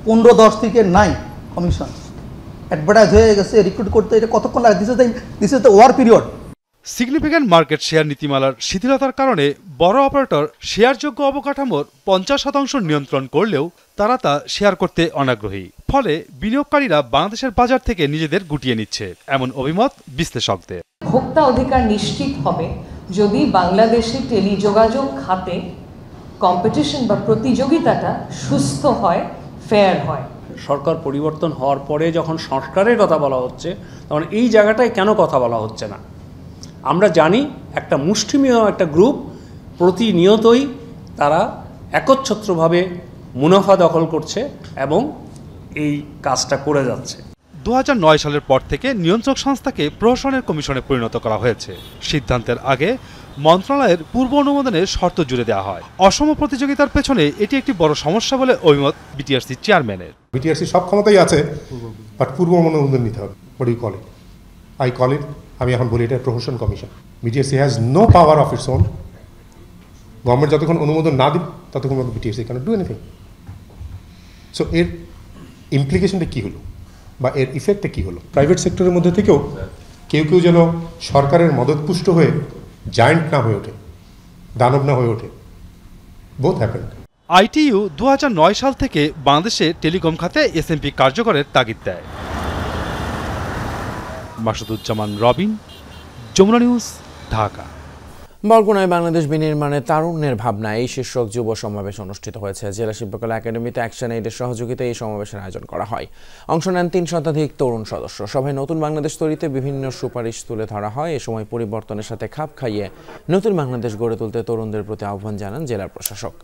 15/10 থেকে নাই কমিশন, অ্যাডভার্টাইজ হয়ে গেছে, রিক্রুট করতে এটা কতক্ষণ লাগে? This is the war period. Significant market share নীতিমালার শিথিলতার কারণে বড় অপারেটর শেয়ারযোগ্য অবকাঠামোর 50% নিয়ন্ত্রণ করলেও তারা তা শেয়ার করতে অনাগ্রহী। ফলে বিনিয়োগকারীরা বাংলাদেশের বাজার থেকে নিজেদের গুটিয়ে নিচ্ছে এমন অভিমত বিশ্লেষকদের। ভোক্তা অধিকার নিশ্চিত হবে যদি বাংলাদেশে টেলিযোগাযোগ খাতে কম্পিটিশন বা প্রতিযোগিতাটা সুস্থ হয়, ফেয়ার হয়। সরকার পরিবর্তন হওয়ার পরে যখন সংস্কারের কথা বলা হচ্ছে তখন এই জায়গাটায় কেন কথা বলা হচ্ছে না? আমরা জানি একটা মুষ্টিমেয় একটা গ্রুপ প্রতিনিয়তই তারা একচ্ছত্রভাবে মুনাফা দখল করছে এবং এই কাজটা করে যাচ্ছে। 2009 সালের পর থেকে নিয়ন্ত্রক সংস্থাকে প্রশাসনের কমিশনে পরিণত করা হয়েছে। সিদ্ধান্তের আগে মন্ত্রণালয়ের পূর্ব অনুমোদনের শর্ত জুড়ে দেওয়া হয়। অসম প্রতিযোগিতার পেছনে এটি একটি বড় সমস্যা বলে অভিমত বিটিআরসি চেয়ারম্যানের। বিটিআরসি সব ক্ষমতাই আছে, বাট পূর্ব অনুমোদন নিতে হবে। What do you call it? I call it, আমি এখন বলি এটা প্রশাসন কমিশন। BTRC has no power of its own. Government যতক্ষণ অনুমোদন না দিন ততক্ষণ BTRC cannot do anything. So এর ইমপ্লিকেশনটা কী হলো বা এর ইফেক্টটা কী হলো? প্রাইভেট সেক্টরের মধ্যে থেকেও কেউ কেউ যেন সরকারের মদতপুষ্ট হয়ে জায়ান্ট না হয়ে ওঠে, দানব না হয়ে ওঠে। Both happened. আইটিইউ 2009 সাল থেকে বাংলাদেশে টেলিকম খাতে এসএমপি কার্যকরের তাগিদ দেয়। মাসুদুজ্জামান রবিন, যমুনা নিউজ, ঢাকা। বরগুনায় বাংলাদেশ বিনির্মাণে তারুণ্যের ভাবনা এই শীর্ষক যুব সমাবেশ অনুষ্ঠিত হয়েছে। জেলা শিল্পকলা একাডেমিতে অ্যাকশন এইডের সহযোগিতায় এই সমাবেশের আয়োজন করা হয়। অংশ নেন 3 শতাধিক তরুণ সদস্য। সভায় নতুন বাংলাদেশ তৈরিতে বিভিন্ন সুপারিশ তুলে ধরা হয়। এ সময় পরিবর্তনের সাথে খাপ খাইয়ে নতুন বাংলাদেশ গড়ে তুলতে তরুণদের প্রতি আহ্বান জানান জেলার প্রশাসক।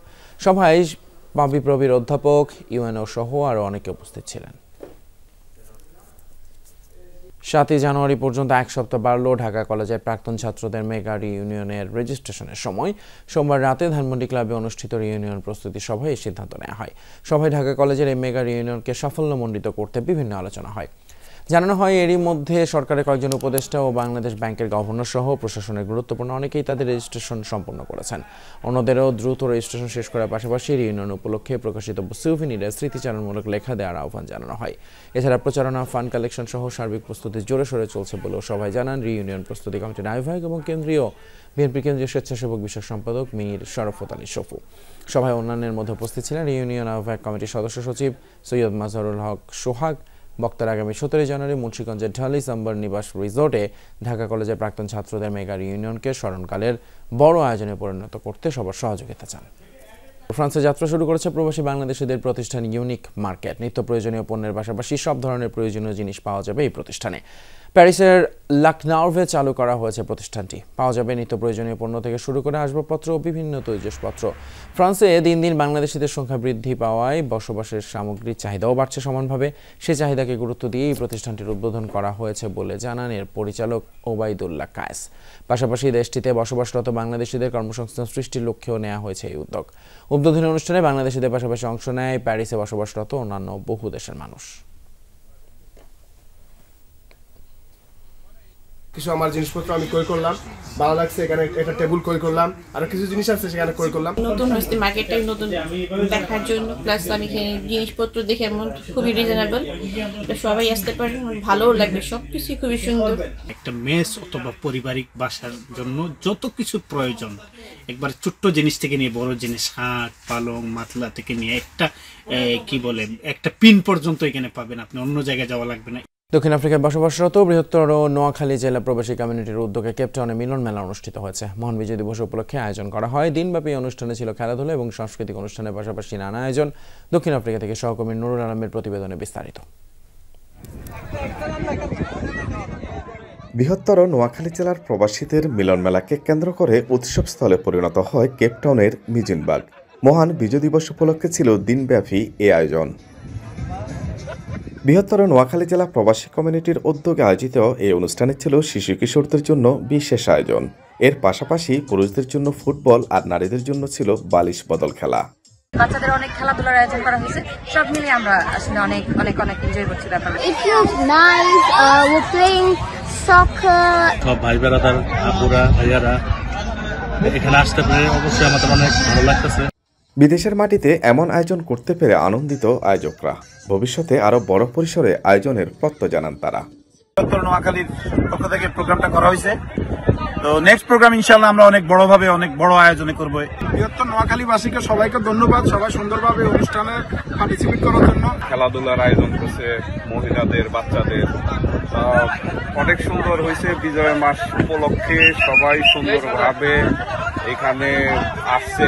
সভায় বাবিপ্রবির অধ্যাপক, ইউএনও সহ আরও অনেকে উপস্থিত ছিলেন। 7 জানুয়ারি পর্যন্ত 1 সপ্তাহ বাড়ল ঢাকা কলেজের প্রাক্তন ছাত্রদের মেগা রিইউনিয়নের রেজিস্ট্রেশনের সময়। সোমবার রাতে ধানমন্ডি ক্লাবে অনুষ্ঠিত রিইউনিয়ন প্রস্তুতি সভায় এই সিদ্ধান্ত নেওয়া হয়। সভায় ঢাকা কলেজের এই মেগা রিইউনিয়নকে সাফল্যমণ্ডিত করতে বিভিন্ন আলোচনা হয়। জানানো হয় এরই মধ্যে সরকারের কয়েকজন উপদেষ্টা ও বাংলাদেশ ব্যাংকের গভর্নর সহ প্রশাসনের গুরুত্বপূর্ণ অনেকেই তাদের রেজিস্ট্রেশন সম্পন্ন করেছেন। অন্যদেরও দ্রুত রেজিস্ট্রেশন শেষ করার পাশাপাশি রিইউনিয়ন উপলক্ষে প্রকাশিত সুভিনিরে স্মৃতিচারণমূলক লেখা দেওয়ার আহ্বান জানানো হয়। এছাড়া প্রচারণা, ফান্ড কালেকশন সহ সার্বিক প্রস্তুতি জোরে সোরে চলছে বলেও সভায় জানান রিইউনিয়ন প্রস্তুতি কমিটির আহ্বায়ক এবং বিএনপি কেন্দ্রীয় স্বেচ্ছাসেবক বিষয়ক সম্পাদক মীর শরফত আলী সফু। সভায় অন্যান্যের মধ্যে উপস্থিত ছিলেন রিইউনিয়ন আহ্বায়ক কমিটির সদস্য সচিব সৈয়দ মাজহারুল হক সোহাগ। বক্তারা আগামী 17 জানুয়ারি মুন্সিগঞ্জের ঢালি সাম্বার নিবাস রিসোর্টে ঢাকা কলেজের প্রাক্তন ছাত্রদের মেগা রিইউনিয়নকে স্মরণকালের বড় আয়োজনে পরিণত করতে সবার সহযোগিতা চান। ফ্রান্সে যাত্রা শুরু করেছে প্রবাসী বাংলাদেশিদের প্রতিষ্ঠান ইউনিক মার্কেট। নিত্য প্রয়োজনীয় পণ্যের পাশাপাশি সব ধরনের প্রয়োজনীয় জিনিস পাওয়া যাবে এই প্রতিষ্ঠানে। প্যারিসের লাকনাউভে চালু করা হয়েছে প্রতিষ্ঠানটি। পাওয়া যাবে নিত্য প্রয়োজনীয় পণ্য থেকে শুরু করে আসবাবপত্র ও বিভিন্ন তৈজসপত্র। ফ্রান্সে দিন দিন বাংলাদেশিদের সংখ্যা বৃদ্ধি পাওয়ায় বসবাসের সামগ্রীর চাহিদাও বাড়ছে সমানভাবে। সে চাহিদাকে গুরুত্ব দিয়ে এই প্রতিষ্ঠানটির উদ্বোধন করা হয়েছে বলে জানান এর পরিচালক ওবায়দুল্লাহ কায়েস। পাশাপাশি দেশটিতে বসবাসরত বাংলাদেশিদের কর্মসংস্থান সৃষ্টির লক্ষ্যেও নেওয়া হয়েছে এই উদ্যোগ। উদ্বোধনী অনুষ্ঠানে বাংলাদেশিদের পাশাপাশি অংশ নেয় প্যারিসে বসবাসরত অন্যান্য বহু দেশের মানুষ। কিছু আমার জিনিসপত্র আমি ক্রয় করলাম, ভালো লাগছে, এখানে একটা টেবিল ক্রয় করলাম, আর কিছু জিনিস আছে সেখানে ক্রয় করলাম। নতুন হচ্ছে মার্কেটটাই নতুন দেখার জন্য, প্লাস আমি জিনিসপত্র দেখে এমন খুবই রিজনেবল, সবাই আসতে পারে, ভালোও লাগবে, সবকিছু খুবই সুন্দর। একটা মেস অথবা পারিবারিক বাসার জন্য যত কিছু প্রয়োজন, একবার ছোট্ট জিনিস থেকে নিয়ে বড় জিনিস, খাট, পালং, মাতলা থেকে নিয়ে একটা একটা পিন পর্যন্ত এখানে পাবেন, আপনি অন্য জায়গায় যাওয়া লাগবে না। দক্ষিণ আফ্রিকায় বসবাসরত বৃহত্তর নোয়াখালী জেলা প্রবাসী কমিউনিটির উদ্যোগে কেপটাউনে মিলন মেলা অনুষ্ঠিত হয়েছে। মহান বিজয় দিবস উপলক্ষে আয়োজন করা হয়। দিনব্যাপী অনুষ্ঠানে ছিল খেলাধুলা এবং সাংস্কৃতিক অনুষ্ঠানের পাশাপাশি নানা আয়োজন। দক্ষিণ আফ্রিকা থেকে সহকর্মী নুরুল আলমের প্রতিবেদনে বিস্তারিত। বৃহত্তর নোয়াখালী জেলার প্রবাসীদের মিলন মেলাকে কেন্দ্র করে উৎসবস্থলে পরিণত হয় কেপটাউনের মিজিনবাগ। মহান বিজয় দিবস উপলক্ষে ছিল দিনব্যাপী এই আয়োজন। বৃহত্তর নোয়াখালী জেলা প্রবাসী কমিউনিটির উদ্যোগে আয়োজিত এই অনুষ্ঠানে ছিল শিশু কিশোরদের জন্য বিশেষ আয়োজন। এর পাশাপাশি পুরুষদের জন্য ফুটবল আর নারীদের জন্য ছিল বালিশ বদল খেলা। বাচ্চাদের অনেক খেলাধুলার আয়োজন করা হয়েছে। সব মিলিয়ে আমরা আসলে অনেক অনেক অনেক এনজয় করছি ব্যাপারটা। It feels nice. We're playing soccer. সব ভাই বেড়াদার আপুরা ভাইয়ারা এখানে আসতে পেরে অবশ্যই আমাদের অনেক ভালো লাগতেছে। বিদেশের মাটিতে এমন আয়োজন করতে পেরে আনন্দিত আয়োজকরা। ভবিষ্যতে আরো বড় পরিসরে আয়োজনের প্রত্যয় জানান তারা। নোয়াখালীর পক্ষ থেকে প্রোগ্রামটা করা হয়েছে, তো নেক্সট প্রোগ্রাম ইনশাআল্লাহ আমরা অনেক বড়ভাবে অনেক বড় আয়োজনে করব। বৃহত্তর নোয়াখালীবাসীকে সবাইকে ধন্যবাদ, সবাই সুন্দরভাবে অনুষ্ঠানে পার্টিসিপেট করার জন্য। খেলাধুলার আয়োজন করছে মহিলাদের, বাচ্চাদের, অনেক সুন্দর হয়েছে। বিজয় মাস উপলক্ষে সবাই সুন্দরভাবে এখানে আসছে।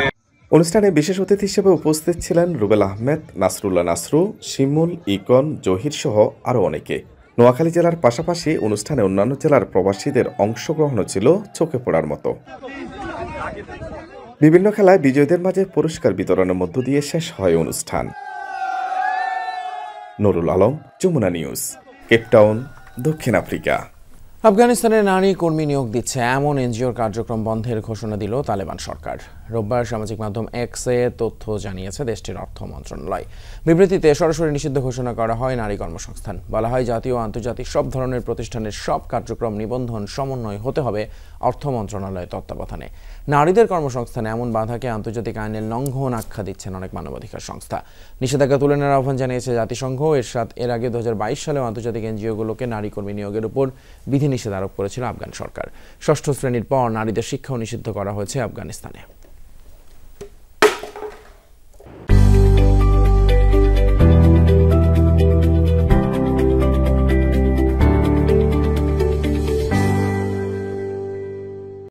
অনুষ্ঠানে বিশেষ অতিথি হিসেবে উপস্থিত ছিলেন রুবেল আহমেদ, নাসরুল্লাহ নাসরু, শিমুল, ইকন, জহির সহ আরও অনেকে। নোয়াখালী জেলার পাশাপাশি অনুষ্ঠানে অন্যান্য জেলার প্রবাসীদের অংশগ্রহণও ছিল চোখে পড়ার মতো। বিভিন্ন খেলায় বিজয়ীদের মাঝে পুরস্কার বিতরণের মধ্য দিয়ে শেষ হয় অনুষ্ঠান। নুরুল আলম, যমুনা নিউজ, কেপটাউন, দক্ষিণ আফ্রিকা। আফগানিস্তানে নারী কর্মী নিয়োগ দিচ্ছে এমন এনজিওর কার্যক্রম বন্ধের ঘোষণা দিল তালেবান সরকার। রোববার সামাজিক মাধ্যম এক্সে তথ্য জানিয়েছে দেশটির অর্থ মন্ত্রণালয়। বিবৃতিতে সরাসরি নিষিদ্ধ ঘোষণা করা হয় নারী কর্মসংস্থান। বলা হয়, জাতীয় ও আন্তর্জাতিক সব ধরনের প্রতিষ্ঠানের সব কার্যক্রম নিবন্ধন সমন্বয় হতে হবে অর্থ মন্ত্রণালয়ের তত্ত্বাবধানে। নারীদের কর্মসংস্থানে এমন বাধাকে আন্তর্জাতিক আইনের লঙ্ঘন আখ্যা দিচ্ছেন অনেক মানবাধিকার সংস্থা। নিষেধাজ্ঞা তুলে নেওয়ার আহ্বান জানিয়েছে জাতিসংঘ। এর আগে 2022 সালেও আন্তর্জাতিক এনজিওগুলোকে নারী কর্মী নিয়োগের উপর বিধিনিষেধ আরোপ করেছিল আফগান সরকার। ষষ্ঠ শ্রেণীর পর নারীদের শিক্ষাও নিষিদ্ধ করা হয়েছে আফগানিস্তানে।